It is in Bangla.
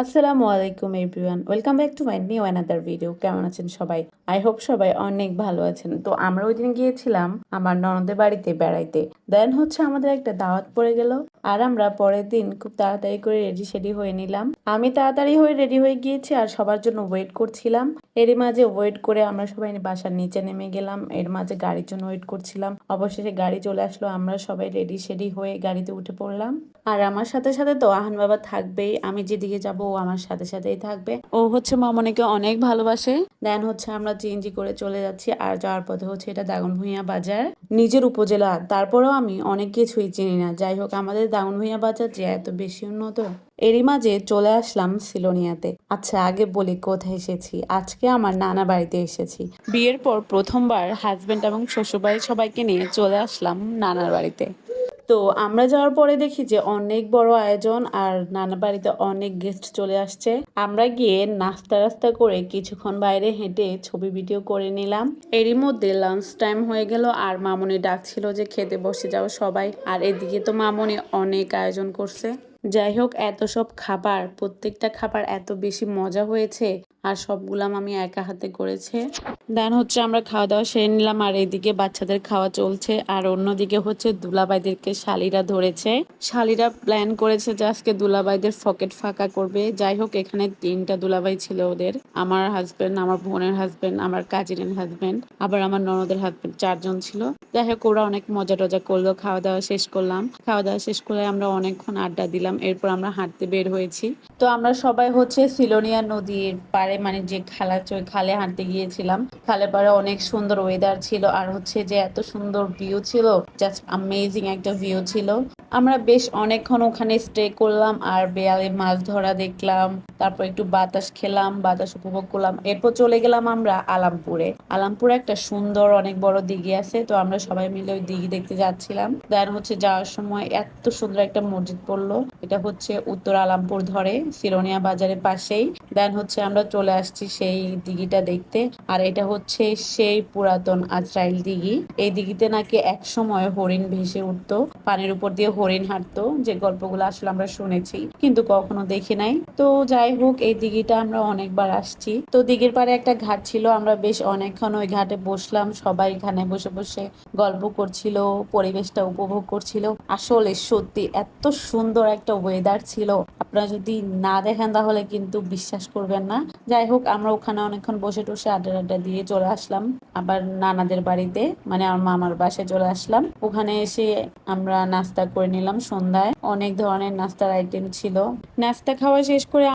আসসালামু আলাইকুম everyone, welcome back to my new another video. কেমন আছেন সবাই? আই হোপ সবাই অনেক ভালো আছেন। তো আমরা ওই দিন গিয়েছিলাম আমার ননদের বাড়িতে বেড়াইতে। দেন আমাদের একটা দাওয়াত পড়ে গেল, আর আমরা পরের দিন খুব তাড়াতাড়ি করে রেডি সেডি হয়ে নিলাম। আমি তাড়াতাড়ি হয়ে রেডি হয়ে গিয়েছি আর সবার জন্য ওয়েট করছিলাম। এরই মাঝে ওয়েট করে আমরা সবাই বাসার নিচে নেমে গেলাম। এর মাঝে গাড়ির জন্য ওয়েট করছিলাম। অবশেষে গাড়ি চলে আসলো, আমরা সবাই রেডি সেডি হয়ে গাড়িতে উঠে পড়লাম। আর আমার সাথে সাথে তো আহান বাবা থাকবেই, আমি যেদিকে যাব ও আমার সাথে সাথেই থাকবে। ও মামনিকে অনেক ভালোবাসে। দেন আমরা চেঞ্জি করে চলে যাচ্ছি, আর যাওয়ার পথে এটা দাগনভূঞা বাজার, নিজের উপজেলা। তারপরেও আমি অনেক কিছুই চিনি না। যাই হোক, আমাদের দাগনভূঞা বাজার যে এত বেশি উন্নত। এরই মাঝে চলে আসলাম সিলোনিয়াতে। আচ্ছা, আগে বলি কোথায় এসেছি। আজকে আমার নানা বাড়িতে এসেছি। বিয়ের পর প্রথমবার হাজবেন্ড এবং শ্বশুরবাড়ির সবাইকে নিয়ে চলে আসলাম নানার বাড়িতে। তো আমরা যাওয়ার পরে দেখি যে অনেক বড় আয়োজন, আর নানা বাড়িতে অনেক গেস্ট চলে আসছে। আমরা গিয়ে নাস্তা রাস্তা করে কিছুক্ষণ বাইরে হেঁটে ছবি ভিডিও করে নিলাম। এরই মধ্যে লাঞ্চ টাইম হয়ে গেল, আর মামনি ডাকছিল যে খেতে বসে যাও সবাই। আর এদিকে তো মামনি অনেক আয়োজন করছে। যাই হোক, এত সব খাবার, প্রত্যেকটা খাবার এত বেশি মজা হয়েছে, আর সবগুলাম আমি একা হাতে করেছে। দেন আমরা খাওয়া দাওয়া সেরে নিলাম, আর এদিকে বাচ্চাদের খাওয়া চলছে। আর অন্যদিকে দুলাভাইদেরকে শালিরা ধরেছে। শালিরা প্ল্যান করেছে যে আজকে দুলাভাইদের পকেট ফাঁকা করবে। যাই হোক, এখানে 3টা দুলাভাই ছিল ওদের, আমার হাজবেন্ড, আমার বোনের হাজবেন্ড, আমার কাজিনের হাজবেন্ড, আবার আমার ননদের হাজবেন্ড, 4জন ছিল। যাই হোক, ওরা অনেক মজা টজা করলো। খাওয়া দাওয়া শেষ করলাম। খাওয়া দাওয়া শেষ করে আমরা অনেকক্ষণ আড্ডা দিলাম। এরপর আমরা হাঁটতে বের হয়েছি। তো আমরা সবাই সিলোনিয়া নদীর পাড়ে, মানে যে খালে হাঁটতে গিয়েছিলাম। খালে পাড়ে অনেক সুন্দর ওয়েদার ছিল, আর যে এত সুন্দর ভিউ ছিল, জাস্ট অ্যামেজিং একটা ভিউ ছিল। আমরা বেশ অনেকক্ষণ ওখানে স্টে করলাম, আর বেয়ালে মাছ ধরা দেখলাম। তারপর একটু বাতাস খেলাম, বাতাস উপভোগ করলাম। এরপর চলে গেলাম আমরা আলামপুরে। আলামপুরে একটা সুন্দর অনেক বড় দিঘি আছে, তো আমরা সবাই মিলে ওই দিঘি দেখতে যাচ্ছিলাম। দেন যাওয়ার সময় এত সুন্দর একটা মসজিদ পড়লো। এটা উত্তর আলামপুর ধরে, সিলোনিয়া বাজারের পাশেই। দেন আমরা চলে আসছি সেই দিঘিটা দেখতে। আর এটা সেই পুরাতন আজরাইল দিঘি। এই দিঘিতে নাকি এক সময় হরিণ ভেসে উঠতো, পানির উপর দিয়ে হরিণ হাঁটতো, যে গল্পগুলো আসলে আমরা শুনেছি কিন্তু কখনো দেখি নাই। তো যাই হোক, এই দিঘিটা আমরা অনেকবার আসছি। তো দিঘির পাড়ে একটা ঘাট ছিল, আমরা বেশ অনেকক্ষণ ওই ঘাটে বসলাম। সবাই এখানে বসে বসে গল্প করছিল, পরিবেশটা উপভোগ করছিল। আসলে সত্যি এত সুন্দর একটা ওয়েদার ছিল, আপনারা যদি না দেখেন তাহলে কিন্তু বিশ্বাস করবেন না। যাই হোক, আমরা ওখানে অনেকক্ষণ বসে টসে আড্ডা আড্ডা দিয়ে চলে আসলাম আবার নানাদের বাড়িতে, মানে আমার মামার বাসায় চলে আসলাম। ওখানে এসে আমরা নাস্তা করে নিলাম। সন্ধ্যায় অনেক ধরনের নাস্তার আইটেম ছিল। নাস্তা খাওয়া শেষ করে